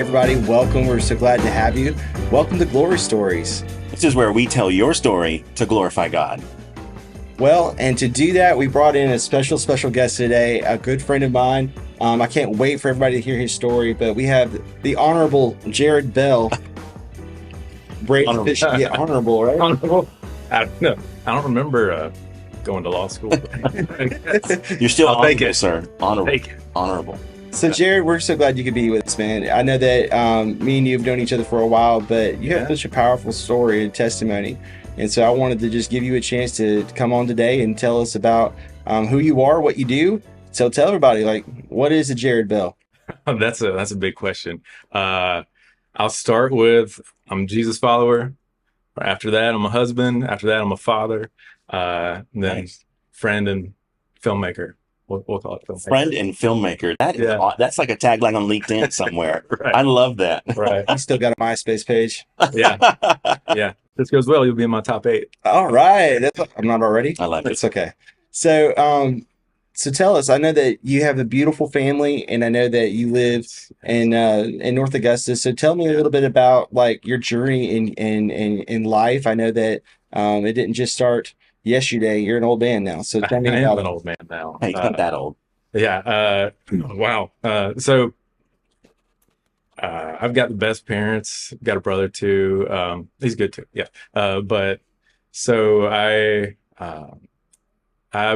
Hey, everybody, welcome. We're so glad to have you. Welcome to Glory Stories. This is where we tell your story to glorify God. Well, and to do that, we brought in a special guest today, a good friend of mine. I can't wait for everybody to hear his story, but we have the Honorable Jared Bell. Honorable. Yeah, honorable, right? Honorable. I don't know. I don't remember going to law school. You're still I'll take honorable, it. sir. Honorable. Take it. Honorable. So, Jared, we're so glad you could be with us, man. I know that me and you have known each other for a while, but you have such a powerful story and testimony. And so I wanted to just give you a chance to come on today and tell us about who you are, what you do. So tell everybody, like, what is a Jared Bell? That's a big question. I'll start with I'm a Jesus follower. After that, I'm a husband. After that, I'm a father. Then Nice. friend and filmmaker. We'll call it filmmaker. Friend and filmmaker. That is that's like a tagline on LinkedIn somewhere. Right. I love that. Right. You still got a MySpace page. Yeah. Yeah. If this goes well, you'll be in my top 8. All right. I'm not already. I like it. It's okay. So, so tell us. I know that you have a beautiful family, and I know that you live in North Augusta. So tell me a little bit about like your journey in life. I know that it didn't just start yesterday. You're an old man now. So tell me I about am it. an old man now. Hey, not that old. Yeah. Wow. So I've got the best parents. Got a brother too. He's good too. Yeah. But so I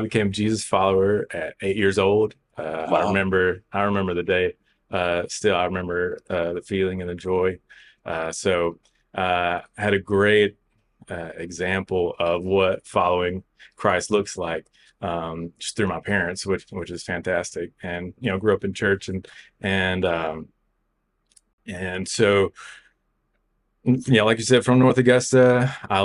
became a Jesus follower at 8 years old. Wow. I remember the day. Still, I remember the feeling and the joy. So I had a great example of what following Christ looks like, just through my parents, which is fantastic. And grew up in church and so like you said, from North Augusta, I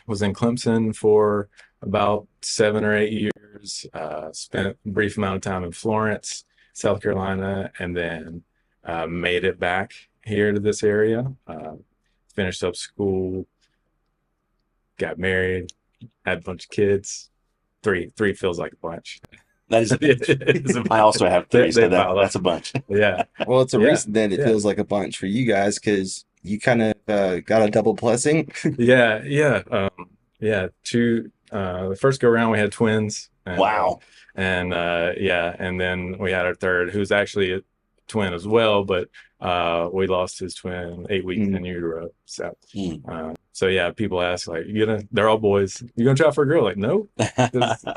was in Clemson for about 7 or 8 years, spent a brief amount of time in Florence, South Carolina, and then made it back here to this area, finished up school, got married, had a bunch of kids. Three feels like a bunch. That is a bunch. I also have 3, so that's a bunch. Yeah. Well, it's a Yeah. reason that it Yeah. feels like a bunch for you guys because you kind of got a double blessing. Yeah. The first go around we had twins. Wow. And then we had our third, who's actually a twin as well, but we lost his twin 8 weeks in utero. So so yeah, people ask like, they're all boys. You gonna try for a girl? Like, no,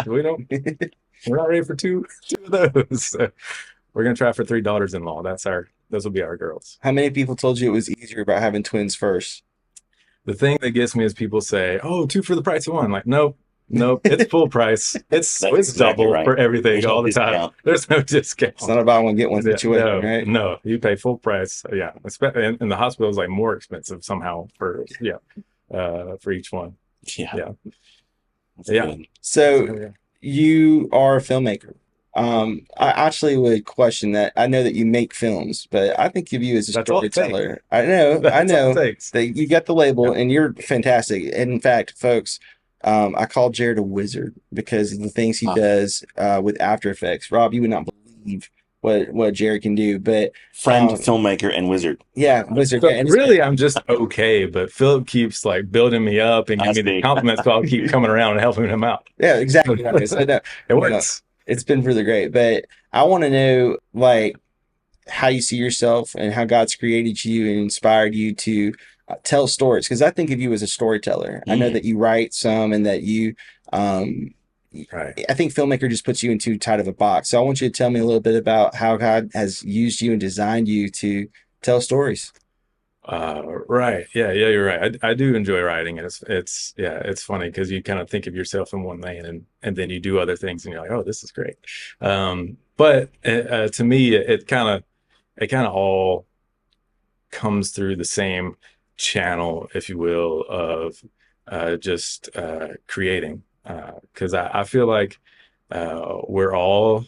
we're not ready for two of those. So we're gonna try for 3 daughters-in-law. Those will be our girls. How many people told you it was easier about having twins first? The thing that gets me is people say, "Oh, 2 for the price of 1." Like, nope, it's full price. It's exactly double right. for everything There's no all the time. discount. There's no discount. It's not a buy one get one situation, No, right? no, you pay full price. Yeah, and the hospital is like more expensive somehow for each one. Yeah. That's Yeah. good. So you are a filmmaker. I actually would question that. I know that you make films, but I think of you as a That's all it storyteller. I know That's all it takes. that you got the label, and you're fantastic. In fact, folks, I call Jared a wizard because of the things he does with After Effects. Rob, you would not believe what Jared can do, but Friend, filmmaker, and wizard. yeah, wizard. So Yeah, and really, I'm just okay, but Philip keeps like building me up and I giving me see. the compliments, so I'll keep coming around and helping him out. yeah, exactly. So, no, It works. it's been really great, but I want to know like how you see yourself and how God's created you and inspired you to tell stories. Because I think of you as a storyteller. I know that you write some and that you, Right. I think filmmaker just puts you in too tight of a box. So I want you to tell me a little bit about how God has used you and designed you to tell stories. Right. Yeah, you're right. I do enjoy writing. And it's funny because you kind of think of yourself in one lane and then you do other things and you're like, oh, this is great. But to me, it kind of all comes through the same channel, if you will, of just creating. Because I feel like we're all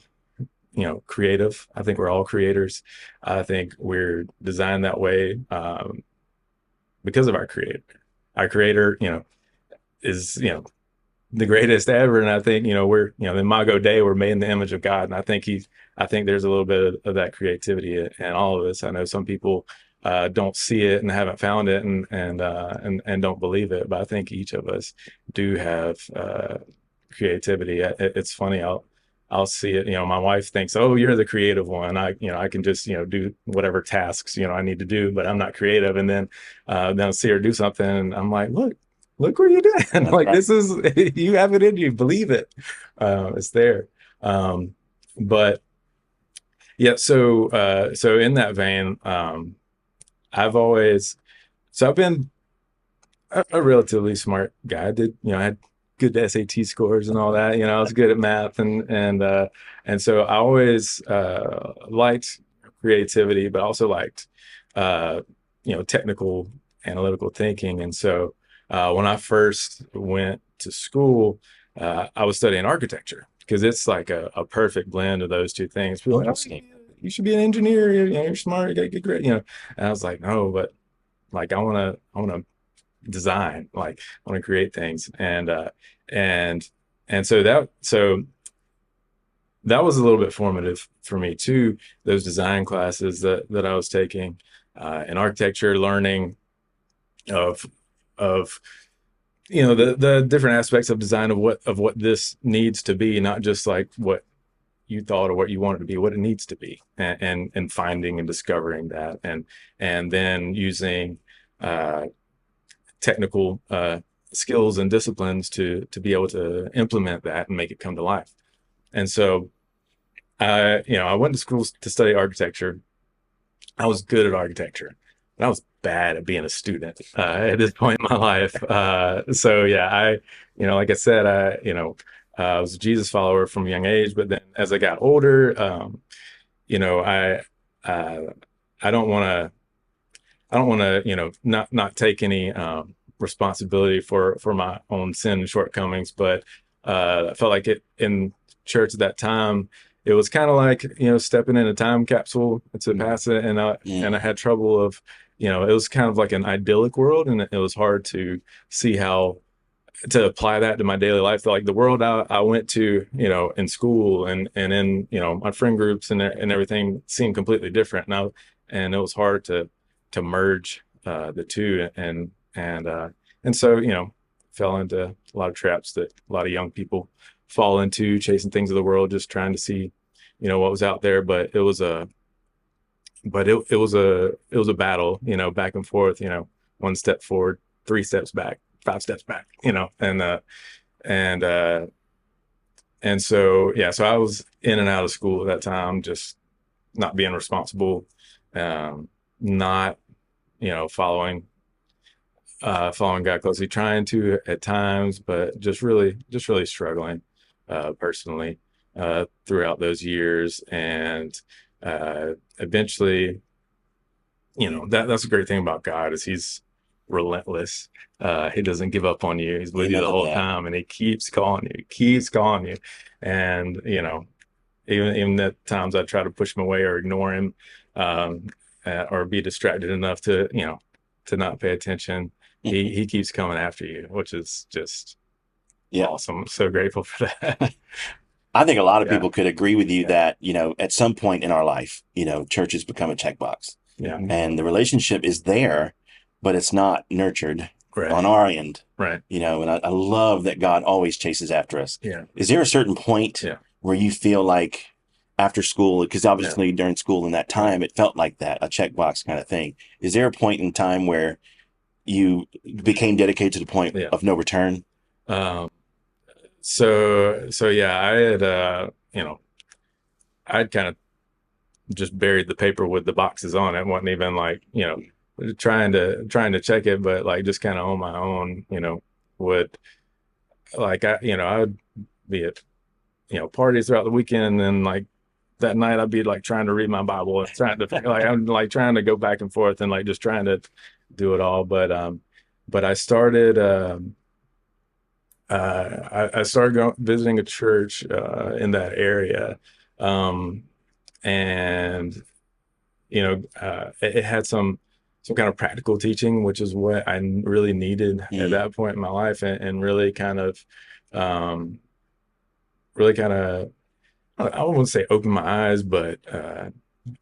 creative. I think we're all creators. I think we're designed that way because of our creator. Our creator, is the greatest ever, and I think we're the Imago Dei, we're made in the image of God, and I think there's a little bit of that creativity in all of us. I know some people don't see it and haven't found it, and don't believe it. But I think each of us do have creativity. It's funny. I'll see it. My wife thinks, "Oh, you're the creative one. I can just, do whatever tasks, I need to do, but I'm not creative." And then I'll see her do something, and I'm like, look what you're doing. Like, right. this is, you have it in you, believe it. It's there. But yeah, so in that vein, I've always, so I've been a relatively smart guy. I had good SAT scores and all that. I was good at math, and so I always liked creativity, but also liked uh, technical analytical thinking. And so when I first went to school, I was studying architecture because it's like a perfect blend of those two things. People are like, "Oh, you should be an engineer. You're smart. You got good grade." And I was like, no, but like I want to design, like I want to create things. And that was a little bit formative for me too, those design classes that I was taking in architecture, learning of of the different aspects of design, of what this needs to be, not just like what you thought or what you want it to be, what it needs to be, and finding and discovering that, and then using technical skills and disciplines to be able to implement that and make it come to life. And so I went to school to study architecture. I was good at architecture, but I was bad at being a student at this point in my life. So yeah, like I said, I was a Jesus follower from a young age, but then as I got older, I uh, I don't want to not take any responsibility for my own sin and shortcomings, but I felt like it in church at that time. It was kind of like stepping in a time capsule to pass it, and I had trouble of it was kind of like an idyllic world, and it was hard to see how to apply that to my daily life. Like the world I went to, in school and in, my friend groups and everything seemed completely different. And it was hard to merge the two, and so, fell into a lot of traps that a lot of young people fall into, chasing things of the world, just trying to see, what was out there. But it was a battle, back and forth, one step forward, three steps back, five steps back, and and so yeah, so I was in and out of school at that time, just not being responsible, not following God closely, trying to at times, but just really struggling personally throughout those years, and eventually, that's a great thing about God is He's relentless. He doesn't give up on you. He's with you Amen the to whole that. time, and He keeps calling you, and even at times I try to push him away or ignore him, um, or be distracted enough to not pay attention. He keeps coming after you, which is just Yeah. awesome. I'm so grateful for that. I think a lot of Yeah, people could agree with you yeah, that, at some point in our life, church has become a checkbox yeah. and the relationship is there, but it's not nurtured on Right, our end, right. and I love that God always chases after us. Yeah, Is there a certain point yeah, where you feel like after school, because yeah. obviously during school in that time, it felt like that, a checkbox kind of thing. Is there a point in time where you became dedicated to the point Yeah. of no return? Um, so yeah, I'd kind of just buried the paper with the boxes on it. Wasn't even like, trying to check it, but like just kind of on my own, would like I would be at parties throughout the weekend, and then like that night I'd be like trying to read my Bible and trying to like I'm like trying to go back and forth and like just trying to do it all. But I started I started visiting a church in that area, um, and it had some kind of practical teaching, which is what I really needed at Mm, that point in my life, and really kind of I wouldn't say open my eyes, but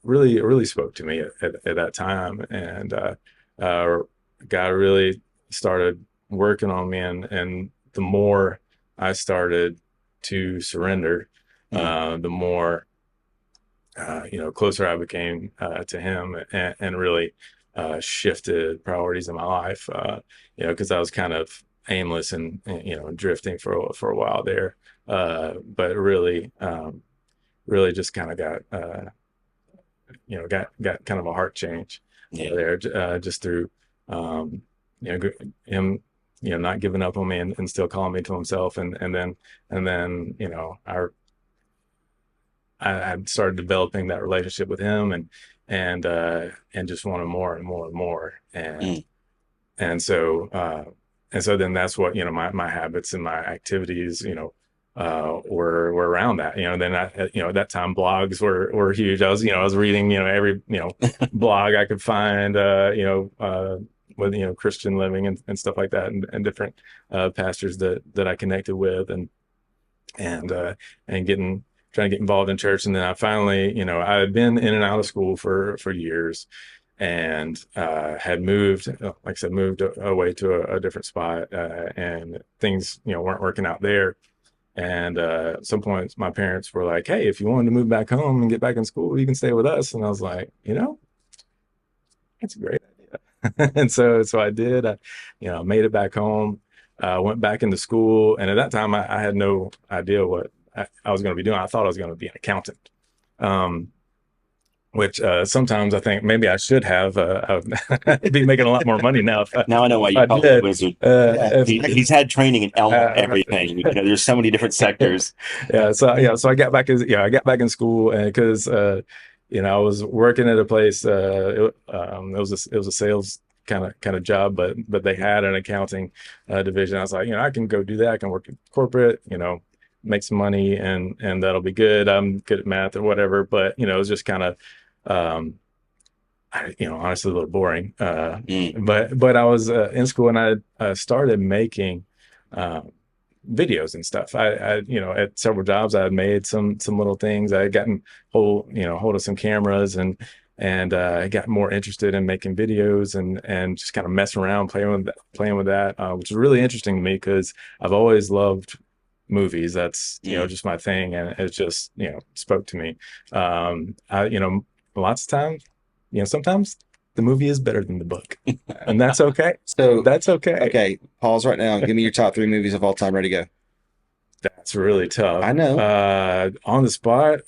really spoke to me at that time, and uh, God really started working on me, and the more I started to surrender, Mm, the more closer I became to Him, and really shifted priorities in my life. Because I was kind of aimless and drifting for a while there, but really just kind of got kind of a heart change yeah. there, just through um, him not giving up on me, and still calling me to himself, and then I started developing that relationship with him, and just wanted more and more and more, Mm, and so then that's what my habits and my activities were around that. Then at that time blogs were huge. I was reading every blog I could find, with Christian living and stuff like that, and different pastors that I connected with, and trying to get involved in church. And then I finally, I had been in and out of school for years, and had moved, like I said, moved away to a different spot, and things weren't working out there. And at some point, my parents were like, "Hey, if you wanted to move back home and get back in school, you can stay with us." And I was like, that's a great idea. And so I did. I made it back home, went back into school, and at that time, I had no idea what I was going to be doing. I thought I was going to be an accountant. Um, which sometimes I think maybe I should have. I'd be making a lot more money now now I know why if you I call him a did. wizard. Yeah, If, He's had training in almost uh, everything. There's so many different sectors. so I got back in school, and because I was working at a place. It was a sales kind of job, but they had an accounting division. I was like, I can go do that. I can work in corporate, make some money, and that'll be good. I'm good at math or whatever. But it was just kind of um, honestly a little boring. Mm, But I was in school, and I started making uh, videos and stuff. At several jobs, I had made some little things. I had gotten hold of some cameras, and I got more interested in making videos, and just kind of messing around, playing with that, which is really interesting to me because I've always loved movies. That's mm. just my thing, and it just spoke to me. Lots of times, sometimes the movie is better than the book, and that's okay. so That's okay. okay, pause right now. Give me your top three movies of all time. Ready, go. That's really I tough. know. On the spot,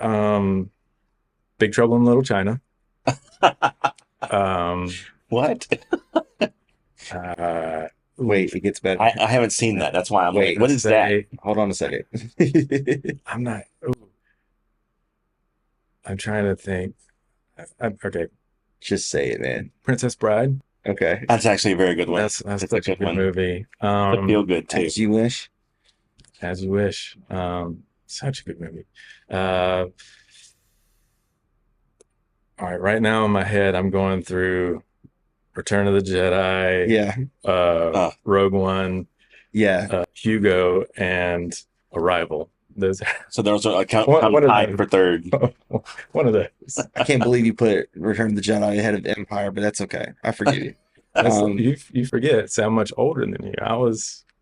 Big Trouble in Little China. Um, What? uh, Wait, it gets better. I haven't seen that. That's why I'm like, Wait, what let's is that? say hold on a second. I'm not. Ooh, I'm trying to think. Okay, Just say it, man. Princess Bride. Okay. That's actually a very good one. That's That's a such a good good one. movie. It's a feel good too. As you wish. As You Wish. Such a good movie. Uh, all right, right now in my head, I'm going through Return of the Jedi, Yeah. Rogue One, Yeah. Hugo, and Arrival. Those So those are one come of tied those. for third. One of those. I can't believe you put Return of the Jedi ahead of Empire, but that's okay. I forgive you. That's Um, you forget. So I'm much older than you.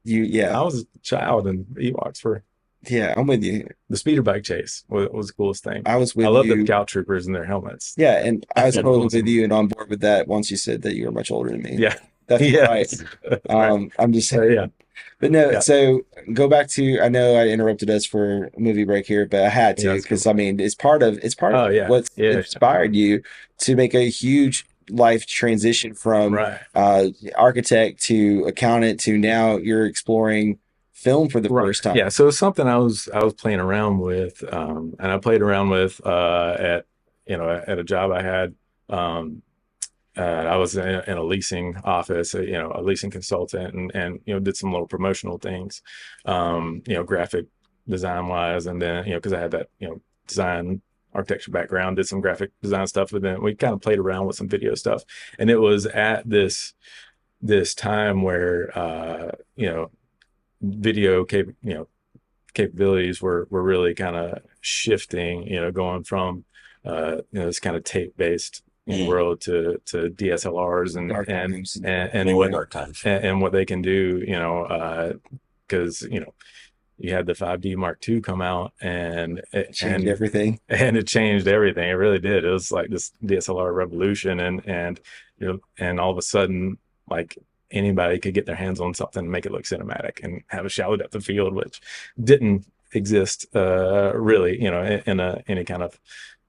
yeah, I was a child, and Ewoks were yeah, I'm with you. the speeder bike chase was the coolest thing. I was I with love the you. scout troopers and their helmets. Yeah, and I was Yeah, totally with Awesome. you and on board with that once you said that you were much older than me. Yeah. That's all right. Yes. That's right. I'm just Yeah. saying. But no, Yeah. so go back to I know I interrupted us for a movie break here, but I had Yeah. to That's because cool. I mean it's part of Oh yeah. what's Yeah. inspired you to make a huge life transition from Right. architect to accountant to now you're exploring film for the Right. first Yeah. time. So it's something I was playing around with, and I played around with at a job I had. Um, I was in a leasing office, a leasing consultant, and did some little promotional things, graphic design wise, and then because I had that design architecture background, did some graphic design stuff, but then we kind of played around with some video stuff, and it was at this time where video capabilities were really kind of shifting, going from this kind of tape based Mm. world to DSLRs Dark times. They were dark times. and what they can do, because you had the 5D Mark II come out, Changed everything. and it changed everything. It really did. It was like this DSLR revolution, and all of a sudden, like anybody could get their hands on something and make it look cinematic and have a shallow depth of field, which didn't exist really, in any kind of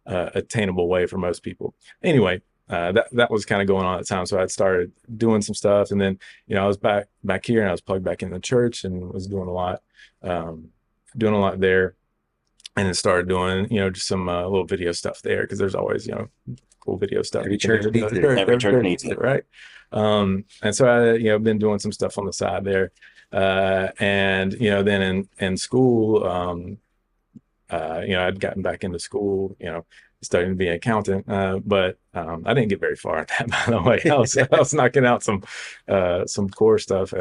attainable way for most people. Anyway, that was kind of going on at the time. So I'd started doing some stuff, and then I was back here, and I was plugged back in the church, and was um, doing a lot there, and then started doing just some little video stuff there, because there's always cool video stuff Every you can church do. needs it. Every church Church needs needs it. it, right? And so I been doing some stuff on the side there, and then in school, I'd gotten back into school, studying to be an accountant, but I didn't get very far at that. By the way, I was knocking out some core stuff,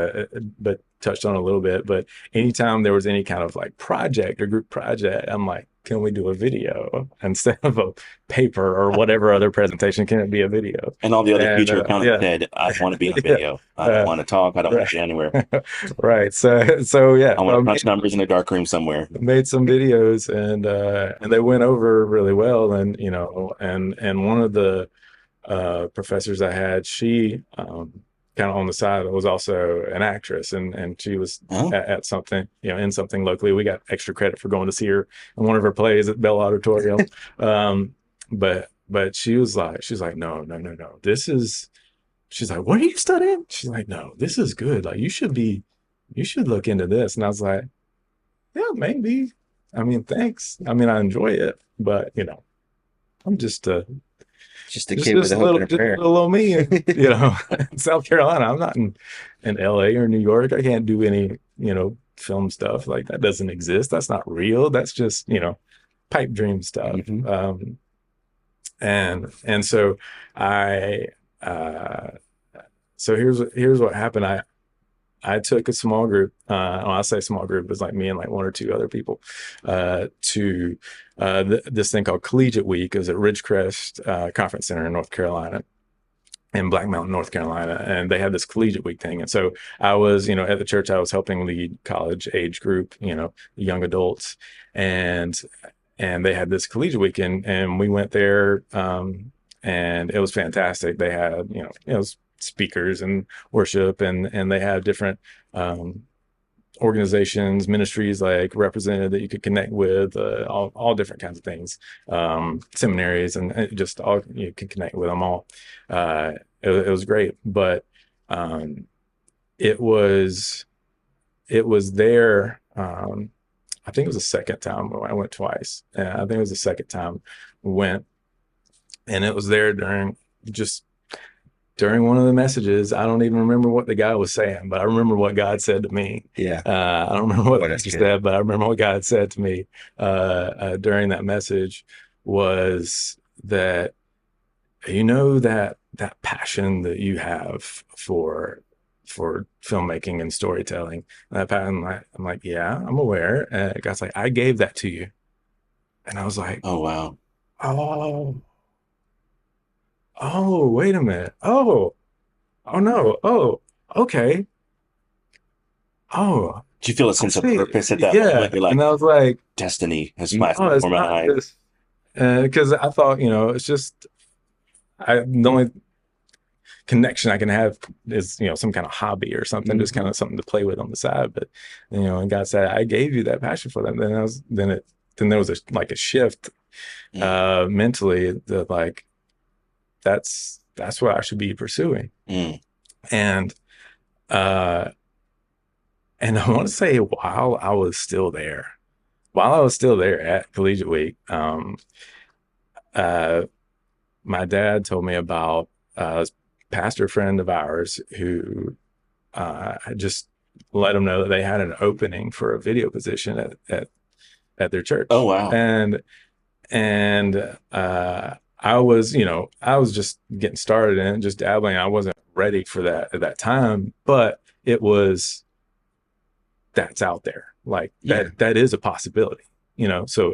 but touched on a little bit. But anytime there was any kind of like project or group project, I'm like, can we do a video instead of a paper or whatever other presentation? Can it be a video? And all the other And future accountants yeah, said, I want to be on yeah, video. I don't want to talk. I don't want right, to be anywhere. right. So yeah, I want to crunch numbers in a dark room somewhere. made some videos, and they went over really well, and and one of the professors I had, she kind of on the side was also an actress, and she was Oh, at something, in something locally. We got extra credit for going to see her in one of her plays at Bell Auditorium. But she's like, no, no, no, no, this is, she's like, what are you studying? She's like, no, this is good, like you should look into this. And I was like, yeah, maybe. I mean, thanks. I mean, I enjoy it, but I'm Just a kid with a hope and a just a prayer. little old me, in South Carolina. I'm not in LA or New York. I can't do any, film stuff. Like, that doesn't exist. That's not real. That's just, pipe dream stuff. Mhm. And so I, uh, so here's what happened. I took a small group. When I say small group, it was like me and like one or two other people, to this thing called Collegiate Week. It was at Ridgecrest Conference Center in North Carolina, in Black Mountain, North Carolina, and they had this Collegiate Week thing. And so I was, at the church, I was helping lead college age group, young adults, and they had this Collegiate Week, and we went there, and it was fantastic. They had, it was speakers and worship, and they had different um, organizations, ministries like represented that you could connect with, all different kinds of things, seminaries, and just all, you can connect with them all. It was great, but um, it was there. I think it was the second time. I went twice. I think it was the second time we went, and it was there just during one of the messages. I don't even remember what the guy was saying, but I remember what God said to me. Yeah. I don't remember what Boy, the that's preacher good. said, but I remember what God said to me during that message was that, that passion that you have for filmmaking and storytelling. And that passion, I'm like, yeah, I'm aware. And God's like, I gave that to you. And I was like, oh, wow. oh, oh, wait a minute. Oh no. Oh, okay. Oh, Did you feel a I sense of see. purpose at that Yeah. moment? You're like, And I was like, destiny has You- flashed oh, it's before my not eyes. just because I thought, it's just the only connection I can have is, some kind of hobby or something, just kind of something to play with on the side. But, and God said, I gave you that passion for that. Then there was like a shift Mm, mentally, that like, that's what I should be pursuing. mm. And uh I want to say, while I was still there at Collegiate Week, uh my dad told me about a pastor friend of ours who had just let him know that they had an opening for a video position at their Oh, church. wow. And I was just getting started and just dabbling. I wasn't ready for that at that time, but that's out there. Like Yeah. that is a possibility, so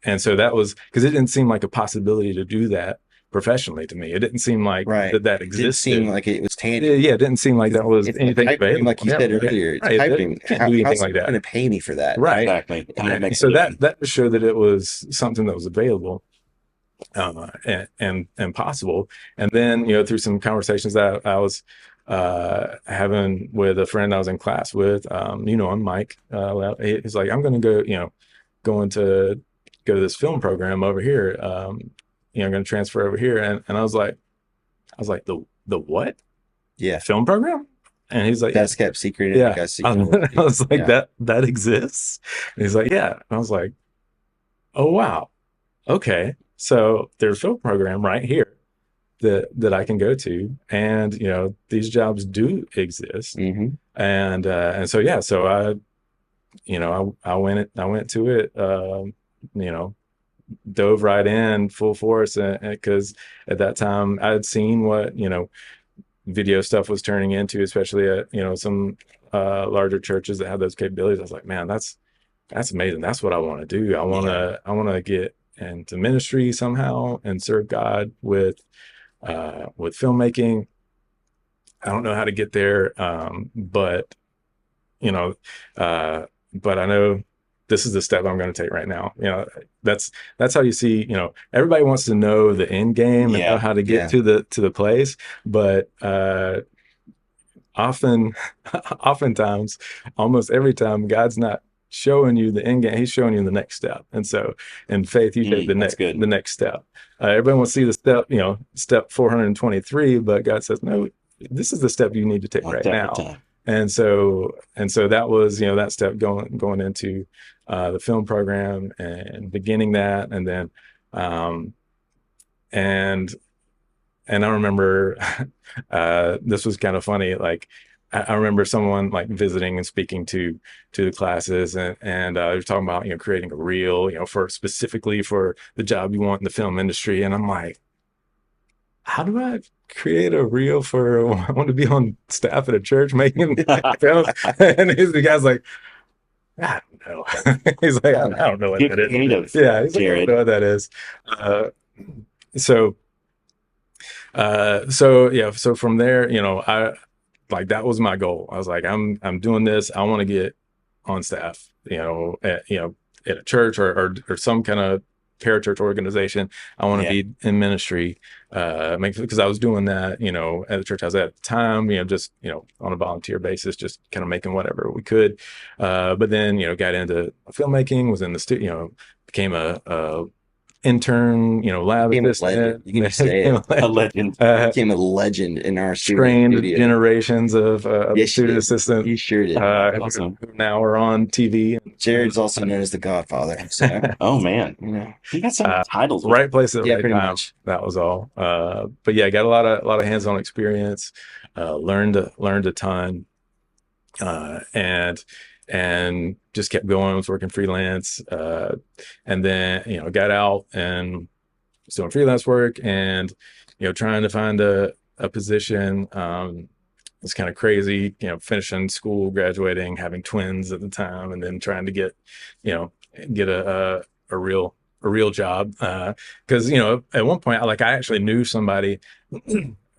and so that was because it didn't seem like a possibility to do that professionally to me. It didn't seem like Right. that It didn't seem existed. like it was Yeah, tangible. yeah, it didn't seem like that was It's a anything pipe dream, available. like you Yeah, said right, earlier. It's a right. pipe It dream. can't do anything How's like someone that. going to pay me for that? Right. Right. Exactly. Kind of makes a So living. that just showed that it was something that was available, and possible. And then, through some conversations that I was having with a friend I was in class with, him, Mike. He's like, I'm going to go, going to go to this film program over here. I'm going to transfer over here, and I was like, the what? Yeah. Film program? And he's like, yeah, That's kept secret. I yeah. got see. I was like, Yeah. that exists. And he's like, yeah. And I was like, oh wow, okay. So there's a film program right here that I can go to, and these jobs do exist. Hmm. And so yeah, so I went to it, you know, dove right in full force, because at that time I had seen what video stuff was turning into, especially at some larger churches that had those capabilities. I was like, man, that's amazing. That's what I want to do. I want to get into ministry somehow and serve God with filmmaking. I don't know how to get there, but you know, uh, but I know this is the step I'm going to take right now. That's how you see. Everybody wants to know the end game and know Yeah. how to get Yeah. to the place, but often, oftentimes, almost every time, God's not showing you the end game. He's showing you the next step. And so in faith, you take That's good. the next step. Everyone wants to see the step, step 423, but God says, no, this is the step you need to take One right step at a now. time. And so that was, that step going into the film program and beginning that. And then, and and I remember this was kind of funny. Like I remember someone like visiting and speaking to the classes, and they were talking about creating a reel, for specifically for the job you want in the film industry. And I'm like, how do I create a reel for I want to be on staff at a church making films? And the guy's like, I don't know. He's like, I don't know what Get that is. creative, Yeah, he's like, I don't Jared. know what that is. So so yeah, so from there, I like that was my goal. I was like, I'm doing this. I want to get on staff, at a church or some kind of parachurch organization. I want to Yeah. be in ministry, because I was doing that, at the church I was at the time, just on a volunteer basis, just kind of making whatever we could. But then got into filmmaking, was in the studio, became a intern, lab Became a legend. assistant. You can just say it. A legend. Became a legend in our Trained studio. generations of Yes, you student did. assistants, You sure did. Awesome. who now are on TV. Jared's also known as the Godfather. So, Oh man, you know, you got some titles. Right place at the yeah, right pretty time. much. That was all. But yeah, got a lot of hands-on experience. Learned a ton, and just kept going. Was working freelance, and then got out and was doing freelance work, and trying to find a position. It's kind of crazy, finishing school, graduating, having twins at the time, and then trying to get a real job. Because at one point, I actually knew somebody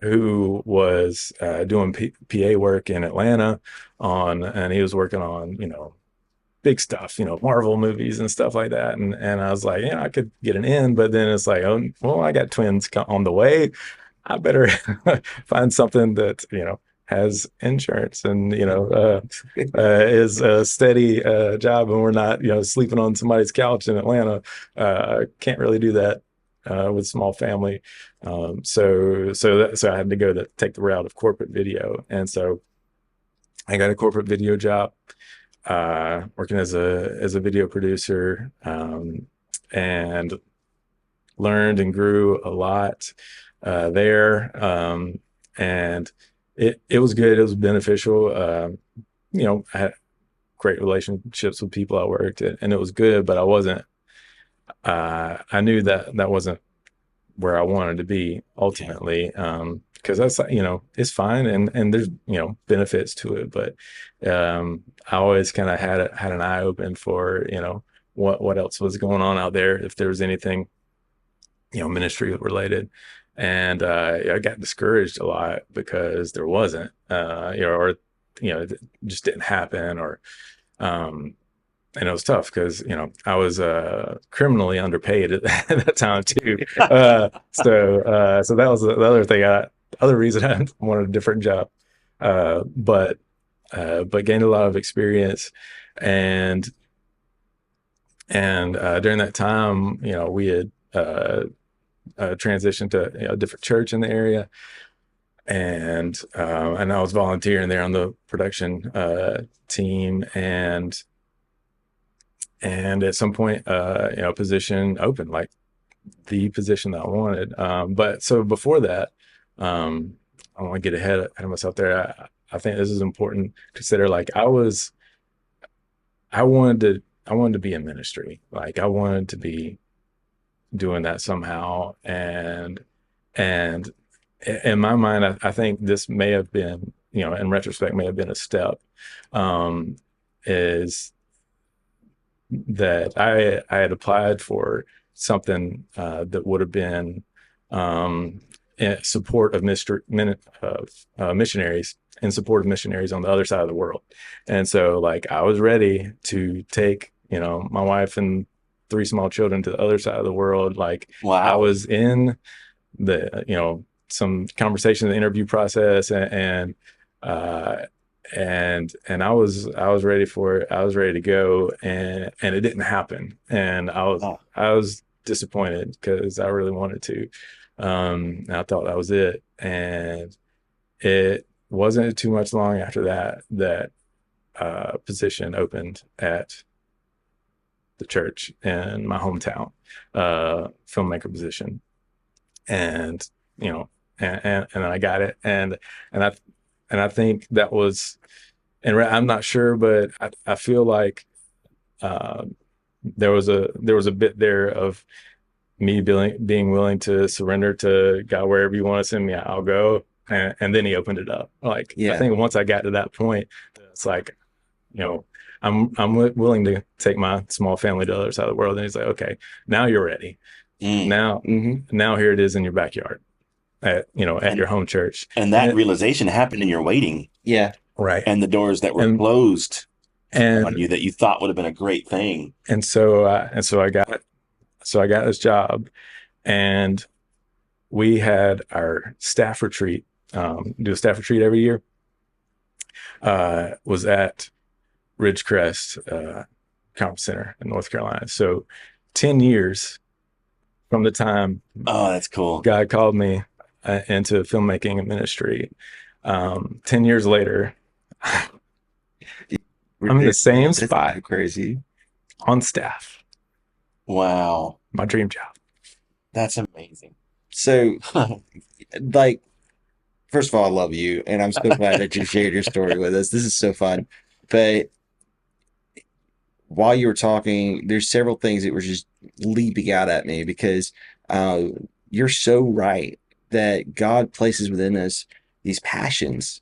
who was doing PA work in Atlanta and he was working on big stuff, Marvel movies and stuff like that. And I was like, I could get an in, but then it's like, oh, well, I got twins on the way. I better find something that, has insurance and, is a steady job, and we're not, sleeping on somebody's couch in Atlanta. Can't really do that with small family. So I had to take the route of corporate video. And so I got a corporate video job, working as a video producer, and learned and grew a lot there, and it was good. It was beneficial. I had great relationships with people I worked at, and it was good. But I wasn't. I knew that wasn't where I wanted to be ultimately. Because that's it's fine, and there's benefits to it, but I always kind of had an eye open for what else was going on out there, if there was anything, ministry related. And I got discouraged a lot because there wasn't, or it just didn't happen, or um, and it was tough because I was criminally underpaid at that time too. So that was the other thing. Other reason I wanted a different job, but gained a lot of experience, and during that time, we had transitioned to a different church in the area, and I was volunteering there on the production team, and at some point, a position opened, like the position that I wanted. But so before that, I don't want to get ahead of myself there. I think this is important to consider. Like I wanted to be in ministry. Like I wanted to be doing that somehow. And in my mind, I think this may have been, in retrospect, may have been a step, is that I had applied for something that would have been in support of missionaries, in support of missionaries on the other side of the world. And so like I was ready to take, my wife and three small children to the other side of the world. Like I Wow. was in the, some conversation in the interview process, uh, and I was ready for it. I was ready to go, and it didn't happen. And Oh, I was disappointed because I really wanted to. And I thought that was it. And it wasn't too much long after that position opened at the church in my hometown, filmmaker position. And, and I got it. And I, and I think that was, and I'm not sure, but I feel like uh, there was a bit there of me being willing to surrender to God. Wherever you want to send me, I'll go. And then he opened it up. Like I Yeah. think once I got to that point, it's like, you know, I'm willing to take my small family to the other side of the world. And he's like, okay, now you're ready. mm. Now here it is in your backyard at and your home church. and that And realization happened in your waiting, Yeah. right. and the doors that were And closed on and you that you thought would have been a great thing. and so I got this job, and we had our staff retreat. Do a staff retreat every year. Was at Ridgecrest Conference Center in North Carolina. So 10 years from the time Oh, that's cool. God called me into filmmaking and ministry, 10 years later, I'm in the same That's spot crazy. on staff, Wow, my dream job. that's amazing. So, like, first of all, I love you, and I'm so glad that you shared your story with us. This is so fun. But while you were talking, there's several things that were just leaping out at me because uh, you're so right that God places within us these passions,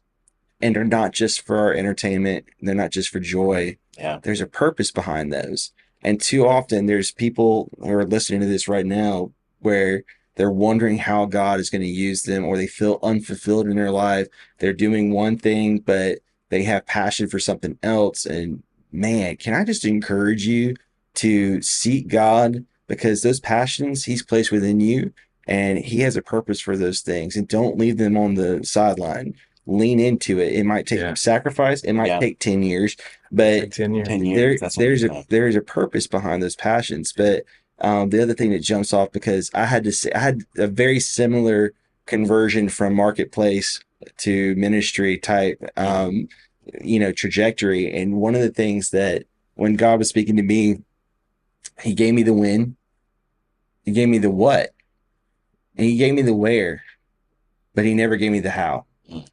and they're not just for our entertainment, they're not just for joy. Yeah. There's a purpose behind those. And too often there's people who are listening to this right now where they're wondering how God is going to use them, or they feel unfulfilled in their life. They're doing one thing, but they have passion for something else. And man, can I just encourage you to seek God, because those passions He's placed within you, and He has a purpose for those things, and don't leave them on the sideline. Lean into it. It might take Yeah. some sacrifice. It might Yeah. take 10 years, but Like 10 years. 10 years. there That's what there's a purpose behind those passions. But the other thing that jumps off, because I had to say, I had a very similar conversion from marketplace to ministry type trajectory. And one of the things that when God was speaking to me, He gave me the when, He gave me the what, and He gave me the where, but He never gave me the how. Mm.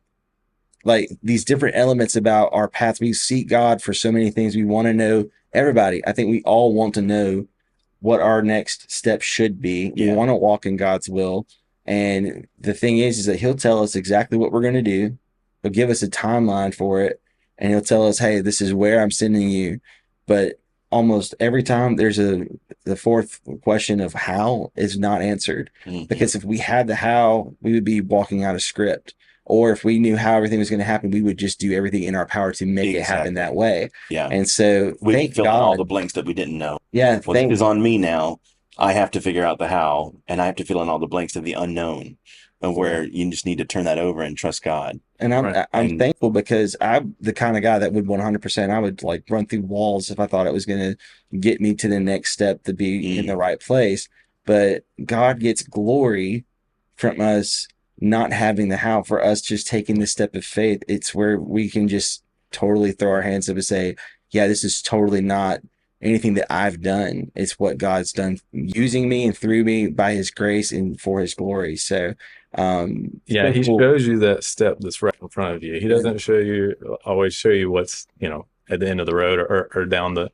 Like these different elements about our path. We seek God for so many things. We want to know. Everybody, I think we all want to know what our next step should be. We Yeah. want to walk in God's will. And the thing is that He'll tell us exactly what we're going to do. He'll give us a timeline for it. And He'll tell us, hey, this is where I'm sending you. But almost every time the fourth question of how is not answered. Hmm. Because if we had the how, we would be walking out a script. Or if we knew how everything was going to happen, we would just do everything in our power to make it happen Exactly. that way. Yeah. And so We could thank fill in all the God. blanks that we didn't know. Yeah, Well, this thank is on me now. I have to figure out the how, and I have to fill in all the blanks of the unknown, of yeah. where you just need to turn that over and trust God. And Right. I'm And thankful because I'm the kind of guy that would 100%, I would like run through walls if I thought it was going to get me to the next step to be in the mm, right place. But God gets glory from us not having the how, for us just taking the step of faith. It's where we can just totally throw our hands up and say, yeah, this is totally not anything that I've done. It's what God's done using me and through me by his grace and for his glory. So it's Yeah, been he cool. shows you that step that's right in front of you. He Yeah. doesn't always show you what's, at the end of the road, or down the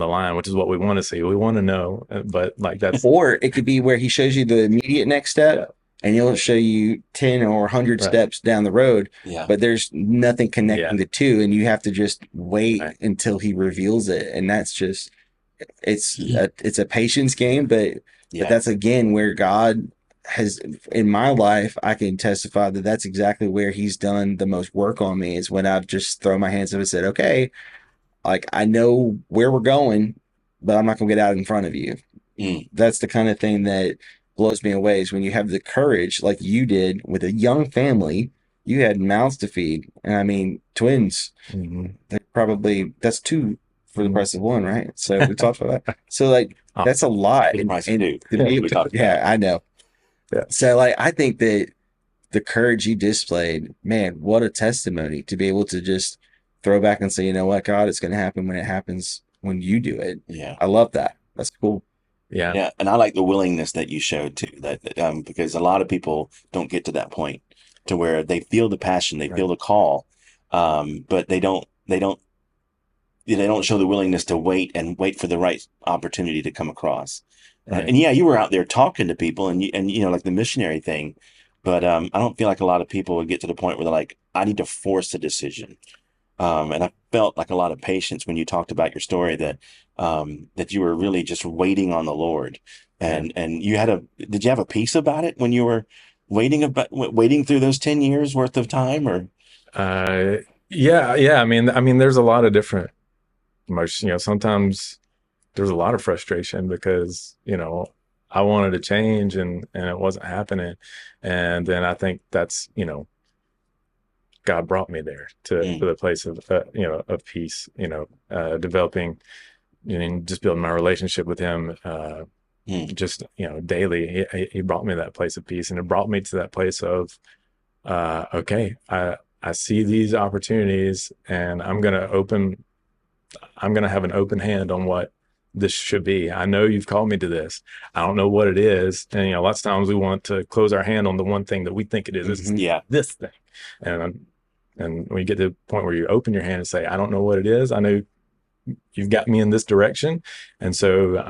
line, which is what we want to see. We want to know, but like that's Or it could be where he shows you the immediate next step yeah, and he'll show you 10 or 100 right. steps down the road, yeah, but there's nothing Yeah, connecting the two. And you have to just wait right, until he reveals it. And that's just, it's a patience game, but yeah, that's again where God has in my life. I can testify that that's exactly where he's done the most work on me is when I've just thrown my hands up and said, okay, like I know where we're going, but I'm not gonna get out in front of you. mm, That's the kind of thing that blows me away is when you have the courage like you did with a young family. You had mouths to feed, and I mean twins. hmm They probably that's two for the hmm price of one, right? So we talked about that. So like oh, that's a lot, for the price of and two. to yeah, be able, We talked about. yeah, I know. yeah, So like I think that the courage you displayed, man, what a testimony to be able to just throw back and say, you know what, God, it's going to happen when it happens when you do it. Yeah. I love that. That's cool. yeah, Yeah, and I like the willingness that you showed too. Because a lot of people don't get to that point to where they feel the passion, they right, feel the call, but they don't show the willingness to wait and wait for the right opportunity to come across. right, And yeah, you were out there talking to people, and like the missionary thing, but I don't feel like a lot of people would get to the point where they're like, I need to force a decision. And I felt like a lot of patience when you talked about your story that you were really just waiting on the Lord, yeah. and did you have a peace about it when you were waiting through those 10 years worth of time, or Uh, yeah, yeah. I mean, there's a lot of different emotions. Sometimes there's a lot of frustration because I wanted to change and it wasn't happening, and then I think that's God brought me there to mm, the place of of peace. Developing, just building my relationship with Him. mm, Just daily, he brought me to that place of peace, and it brought me to that place of okay, I see these opportunities, and I'm gonna have an open hand on what this should be. I know you've called me to this. I don't know what it is, and lots of times we want to close our hand on the one thing that we think it is. This is Hmm. yeah, this thing, and when you get to the point where you open your hand and say, I don't know what it is. I know you've got me in this direction, and so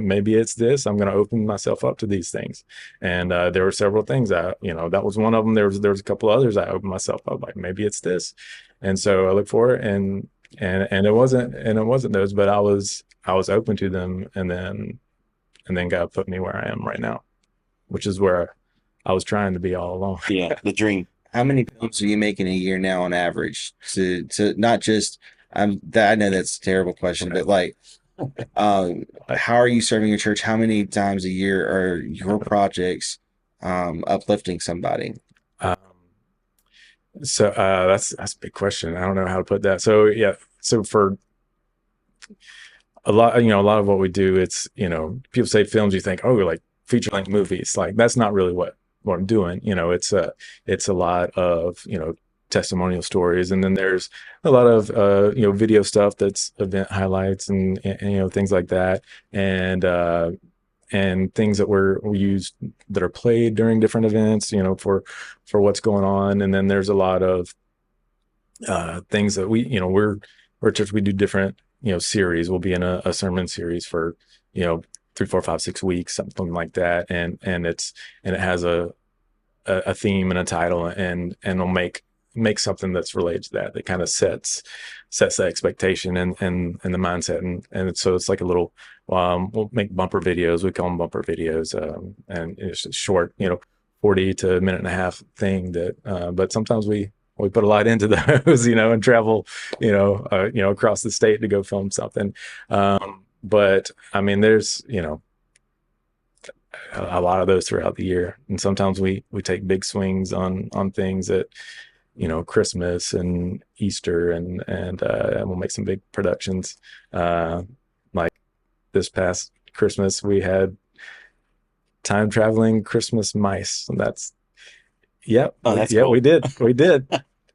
maybe it's this. I'm gonna open myself up to these things. And there were several things that was one of them. There was a couple others I opened myself up, like maybe it's this. And so I look for it, and it wasn't those, but I was open to them, and then God put me where I am right now, which is where I was trying to be all along. yeah, the dream. How many films are you making a year now on average? To not just I know that's a terrible question, Right. but like Like, how are you serving your church? How many times a year are your projects uplifting somebody? um, so that's a big question. I don't know how to put that. So yeah, so for a lot of what we do, it's people say films, you think, oh, like feature length movies. Like that's not really what I'm doing. It's a lot of testimonial stories, and then there's a lot of video stuff that's event highlights, and things like that, and things that we use that are played during different events, for what's going on. And then there's a lot of things that we're a church. We do different series. We'll be in a sermon series for 3, 4, 5, 6 weeks, something like that, and it has a theme and a title, and we'll make make something that's related to that kind of sets the expectation and the mindset, and so it's like a little we'll make bumper videos. We call them bumper videos, and it's just short, 40 to a minute and a half thing that but sometimes we put a lot into those, and travel, across the state to go film something. But I mean, there's, a lot of those throughout the year. And sometimes we take big swings on things at, Christmas and Easter, and we'll make some big productions. Like this past Christmas, we had time traveling Christmas mice. And that's, yep. Oh, that's yeah, cool. we did.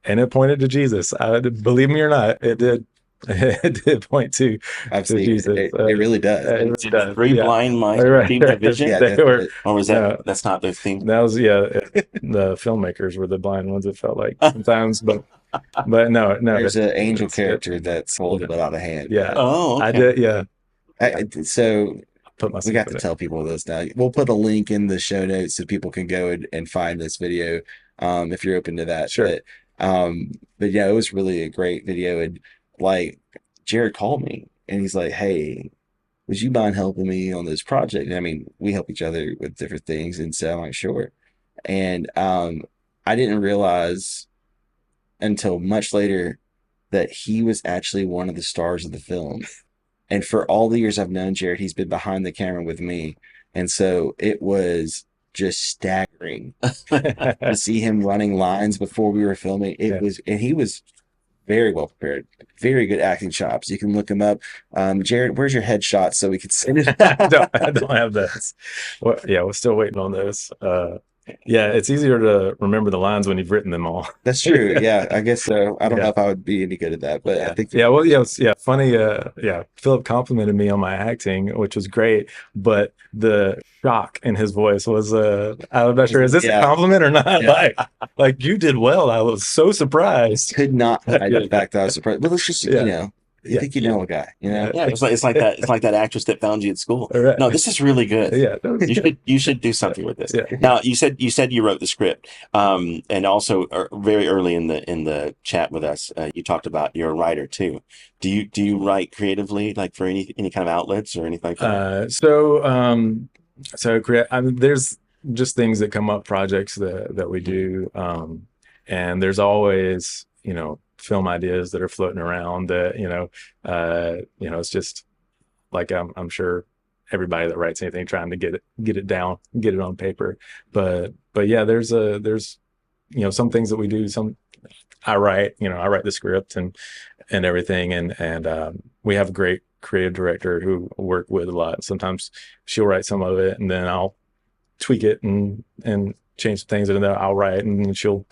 And it pointed to Jesus. Believe me or not, it did. It did point I've to seen Jesus. it. It really does. It really Did the does. three Yeah. blind mice Right, receive their right. vision? Yeah, They were, definitely. Or was no, that's not their theme? that was, the filmmakers were the blind ones, it felt like sometimes, but no, There's an angel it, character that's a little bit out of hand. yeah, Oh, I okay. did. Yeah. So Put we myself got in to it. tell people this now. We'll put a link in the show notes so people can go and find this video, if you're open to that. Sure. But yeah, it was really a great video. And like Jared called me and he's like, "Hey, would you mind helping me on this project?" And I mean, we help each other with different things, and so I'm like, "Sure." And I didn't realize until much later that he was actually one of the stars of the film. And for all the years I've known Jared, he's been behind the camera with me. And so it was just staggering to see him running lines before we were filming. Yeah. And he was very well prepared, very good acting chops. You can look him up. Jared, where's your headshot so we can send it? I don't have those. Well, yeah, we're still waiting on those. Yeah, it's easier to remember the lines when you've written them all. That's true. Yeah, I guess so. I don't know Yeah. if I would be any good at that, but I think Yeah, well, yeah, funny. Yeah, Philip complimented me on my acting, which was great, but the shock in his voice was, I'm not sure, is this a Yeah. compliment or not? Yeah. Like you did well. I was so surprised. could not hide the Yeah. fact that I was surprised. But it's just, Yeah. you Yeah. think you know a guy, Yeah. Yeah, it's like that actress that found you at school. All right. No, this is really good. Yeah. You should do something with this. Yeah. Now you said you wrote the script, and also very early in the chat with us, you talked about you're a writer too. Do you write creatively, like for any kind of outlets or anything like that? I mean, there's just things that come up, projects that we do, and there's always film ideas that are floating around that it's just like I'm sure everybody that writes anything trying to get it down, get it on paper, but yeah, there's some things that we do. I write the script and everything, and we have a great creative director who I work with a lot. Sometimes she'll write some of it and then I'll tweak it and change some things, and then I'll write and she'll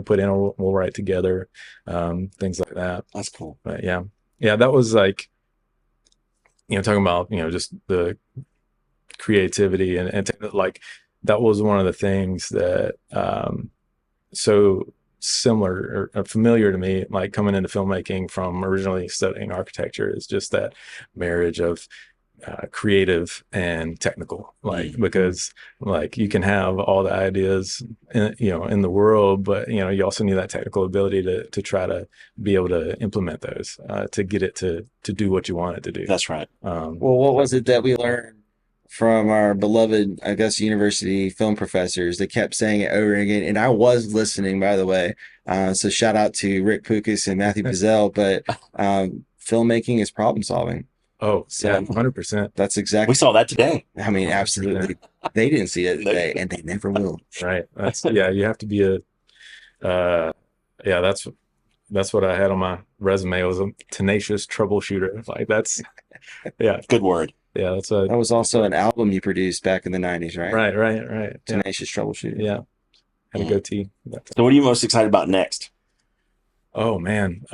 put in, or we'll write together, things like that. That's cool. But yeah, that was like talking about just the creativity and like that was one of the things that so similar or familiar to me, like coming into filmmaking from originally studying architecture, is just that marriage of creative and technical, like because like you can have all the ideas in the world, but you also need that technical ability to try to be able to implement those to get it to do what you want it to do. That's right. Well, what was it that we learned from our beloved, I guess, university film professors? They kept saying it over again, and I was listening, by the way. So shout out to Rick Pukas and Matthew Pizzell. But filmmaking is problem solving. Oh, So yeah, 100%. that's exactly. We saw that today. I mean, absolutely. They didn't see it today, and they never will. Right. That's you have to be that's what I had on my resume, was a tenacious troubleshooter. Like that's Good word. Yeah, that's That was also an album you produced back in the 90s, right? right. Yeah. Tenacious Troubleshooter. Yeah. Had a goatee. So what are you most excited about next? Oh man.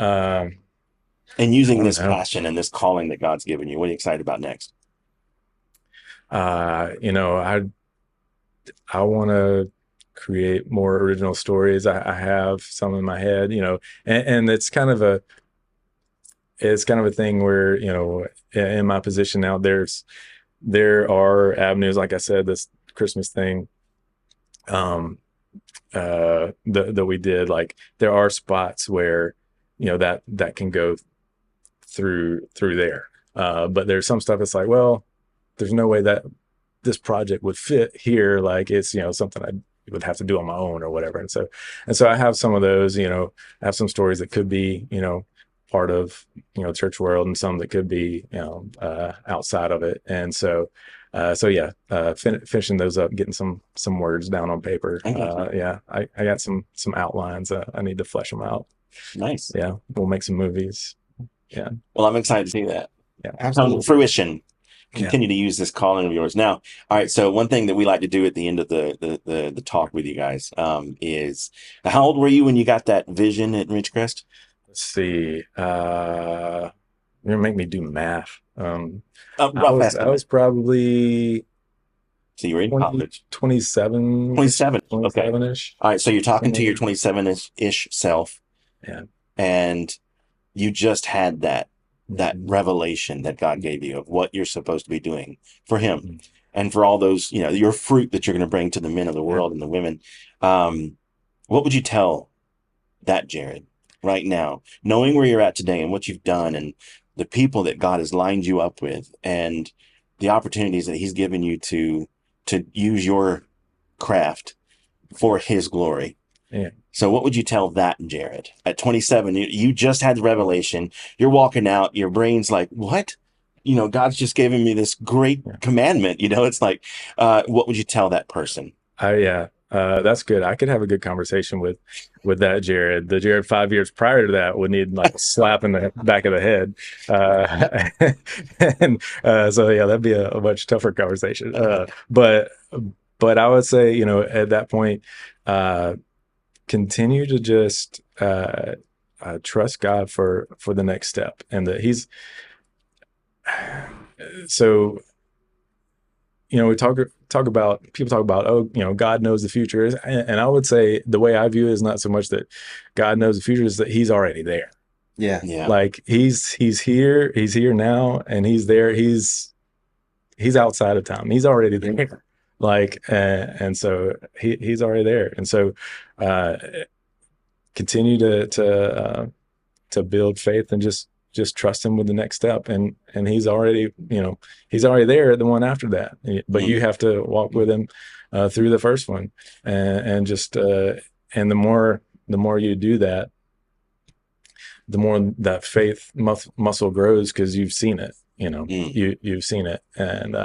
And using this know. passion and this calling that God's given you, what are you excited about next? I want to create more original stories. I have some in my head, and it's kind of a thing where, in my position now, there are avenues, like I said, this Christmas thing. that we did, like there are spots where, that can go through there. But there's some stuff that's like, well, there's no way that this project would fit here. Like it's, something I would have to do on my own or whatever. And so I have some of those, I have some stories that could be, part of, church world, and some that could be, outside of it. And so yeah, finishing those up, getting some words down on paper. I got you. Yeah, I got some outlines. I need to flesh them out. Nice. Yeah, we'll make some movies. Yeah, Well, I'm excited to see that yeah, come to Absolutely. fruition. yeah. Continue to use this calling of yours. Now, all right. So one thing that we like to do at the end of the talk with you guys is, how old were you when you got that vision at Ridgecrest? Let's see. You're gonna make me do math. I Rough was I estimate. was probably So you were in 20, college. 27, 27. Okay. 27-ish. All right. So you're talking to your Somewhere. 27-ish self, Yeah. and you just had that Mhm. revelation that God gave you of what you're supposed to be doing for Him, Mhm. and for all those, your fruit that you're going to bring to the men of the Yeah. world and the women. What would you tell that Jared right now, knowing where you're at today and what you've done and the people that God has lined you up with and the opportunities that He's given you to use your craft for His glory? Yeah. So what would you tell that Jared at 27? You just had the revelation. You're walking out. Your brain's like, what? God's just given me this great Yeah. commandment. It's like, what would you tell that person? Yeah. That's good. I could have a good conversation with that Jared. The Jared 5 years prior to that would need like a slap in the back of the head. And so yeah, that'd be a much tougher conversation. But I would say, at that point, uh, continue to just trust God for the next step, and that He's so. We talk about people talk about, oh, God knows the future, and I would say the way I view it is not so much that God knows the future, is that He's already there. Yeah. Yeah. Like he's here now, and He's there. He's outside of time. He's already there. Like and so he's already there, and so uh, continue to build faith, and just trust Him with the next step, and he's already there at the one after that, but you Mm. have to walk with Him through the first one, and just and the more you do that, the more that faith muscle grows, because you've seen it. Mm. You've seen it. And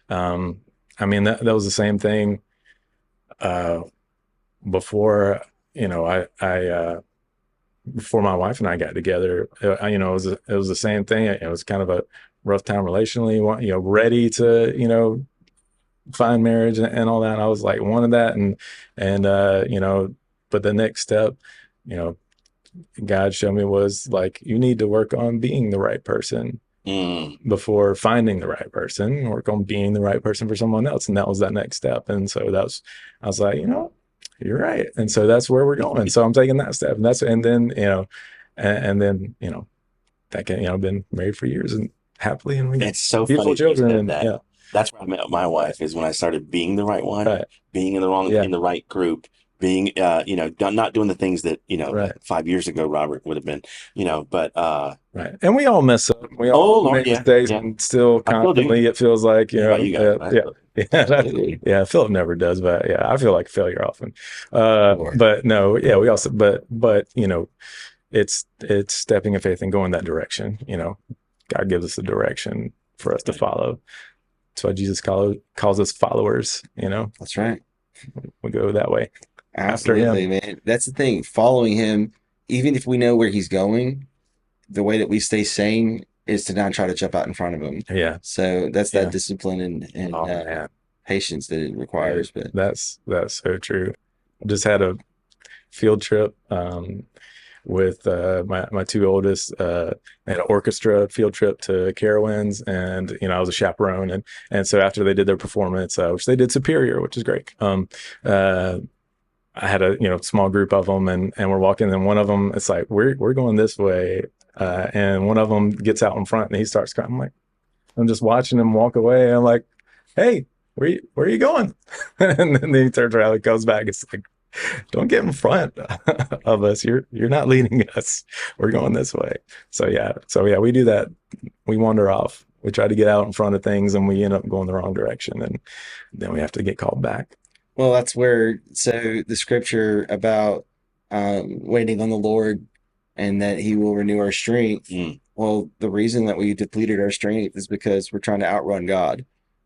um I mean, that was the same thing uh before, I before my wife and I got together. It was the same thing. It was kind of a rough time relationally, ready to, find marriage and all that. I was like, wanted that. And but the next step, you know, God showed me, was like, you need to work on being the right person Mm. before finding the right person. Work on being the right person for someone else. And that was that next step. And so I was like, you're right. And so that's where we're going. So I'm taking that step. And then, and then, that can, been married for years and happily, and we got It's so beautiful funny that you children. said And that. yeah, That's where I met my wife, is when I started being the right one, right. being Yeah, in the right group, being, not doing the things that, right. 5 years ago, Robert would have been, but, Right. And we all mess up. We oh all Lord, make yeah, mistakes, yeah, and still I still do. constantly it feels like, I don't know about you guys, but I yeah. still, Yeah. absolutely. Yeah. Philip never does, but yeah, I feel like a failure often. Sure. But no, yeah, we also, but, it's stepping in faith and going that direction. God gives us the direction for us to follow. That's why Jesus calls us followers. That's right. We go that way after Absolutely, Him. man. That's the thing. Following him, even if we know where he's going, the way that we stay sane is to not try to jump out in front of him. Yeah. So that's that Yeah. discipline and Oh man. patience that it Yeah. requires. But That's so true. I just had a field trip with my two oldest. They had an orchestra field trip to Carowinds, and I was a chaperone, and so after they did their performance, which they did superior, which is great. Uh, I had a small group of them, and we're walking, and one of them, it's like, we're going this way, and one of them gets out in front and he starts crying. I'm just watching him walk away, and I'm like, hey, where are you going? And then he turns around and goes back. It's like, don't get in front of us. You're not leading us. We're going this way. So yeah, we do that. We wander off. We try to get out in front of things, and we end up going the wrong direction, and then we have to get called back. Well, that's where, so the scripture about waiting on the Lord and that he will renew our strength. Mm. Well, the reason that we depleted our strength is because we're trying to outrun God.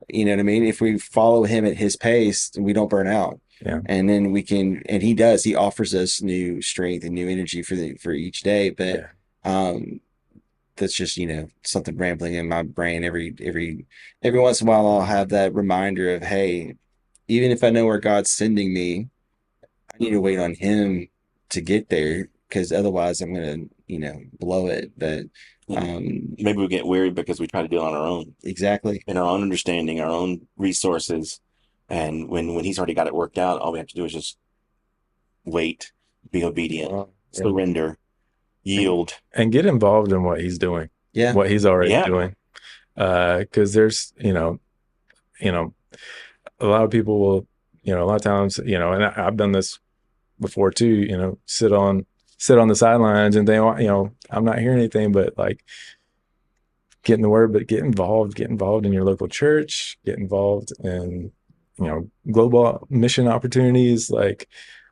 You know what I mean? If we follow him at his pace, we don't burn out. Yeah. And then we can, and he does, he offers us new strength and new energy for each day. But Yeah. that's just, something rambling in my brain. Every once in a while I'll have that reminder of, hey, even if I know where God's sending me, I need to wait on him to get there, because otherwise I'm gonna, blow it. But Maybe we get weary because we try to do it on our own, exactly. in our own understanding, our own resources. And when he's already got it worked out, all we have to do is just wait, be obedient, surrender, yield, and get involved in what he's doing. Yeah. What he's already Yeah. doing. Because there's, a lot of people will, a lot of times, and I've done this before too, sit on the sidelines and they want, I'm not hearing anything, but like get in the word, but get involved in your local church, get involved in, global mission opportunities. Like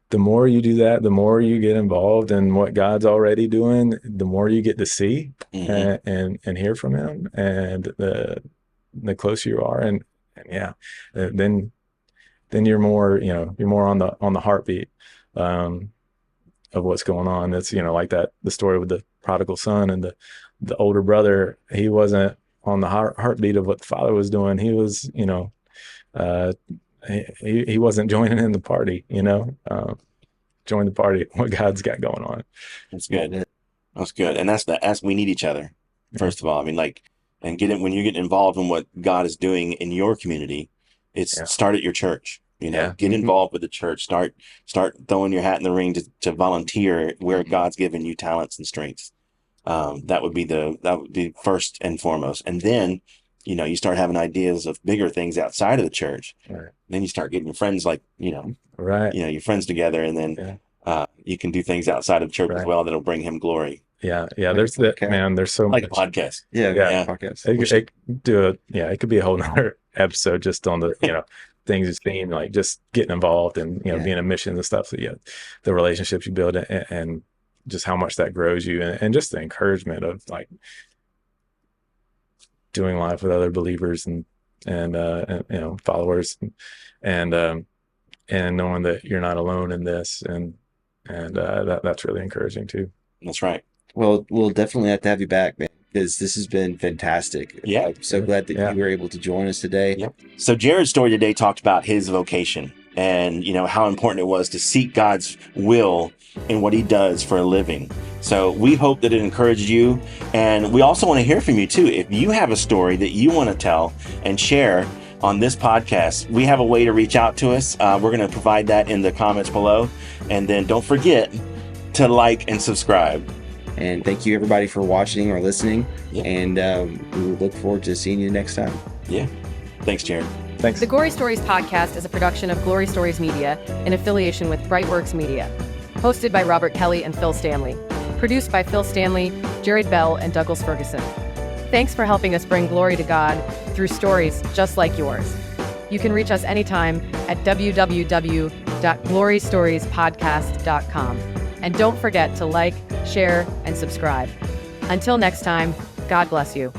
the more you do that, the more you get involved in what God's already doing, the more you get to see and hear from him. And the closer you are, and yeah, then you're more, you're more on the heartbeat of what's going on. That's, like that, the story with the prodigal son and the older brother. He wasn't on the heartbeat of what the father was doing. He was, he wasn't joining in the party, join the party, what God's got going on. That's good. That's good. And that's we need each other. First of all, I mean, like, and when you get involved in what God is doing in your community, it's start at your church, get involved with the church, start throwing your hat in the ring to volunteer where God's given you talents and strengths. That would be first and foremost. And then, you start having ideas of bigger things outside of the church. Right. Then you start getting your friends, like, right. Your friends together, and then you can do things outside of church as well that'll bring him glory. Yeah. There's that, man. There's so like much. a podcast. Yeah. Podcast. It could be a whole nother episode just on the things you've seen, like just getting involved and being a mission and stuff. So the relationships you build and just how much that grows you, and just the encouragement of like doing life with other believers and followers and knowing that you're not alone in this, and that's really encouraging too. That's right. Well, we'll definitely have to have you back, man, because this has been fantastic. Yeah. I'm so glad that you were able to join us today. Yep. So Jared's story today talked about his vocation and, how important it was to seek God's will in what he does for a living. So we hope that it encouraged you. And we also want to hear from you too. If you have a story that you want to tell and share on this podcast, we have a way to reach out to us. We're going to provide that in the comments below. And then don't forget to like and subscribe. And thank you, everybody, for watching or listening. Yeah. And we will look forward to seeing you next time. Yeah. Thanks, Jared. Thanks. The Glory Stories podcast is a production of Glory Stories Media in affiliation with Brightworks Media. Hosted by Robert Kelly and Phil Stanley. Produced by Phil Stanley, Jared Bell, and Douglas Ferguson. Thanks for helping us bring glory to God through stories just like yours. You can reach us anytime at www.glorystoriespodcast.com. And don't forget to like, share, and subscribe. Until next time, God bless you.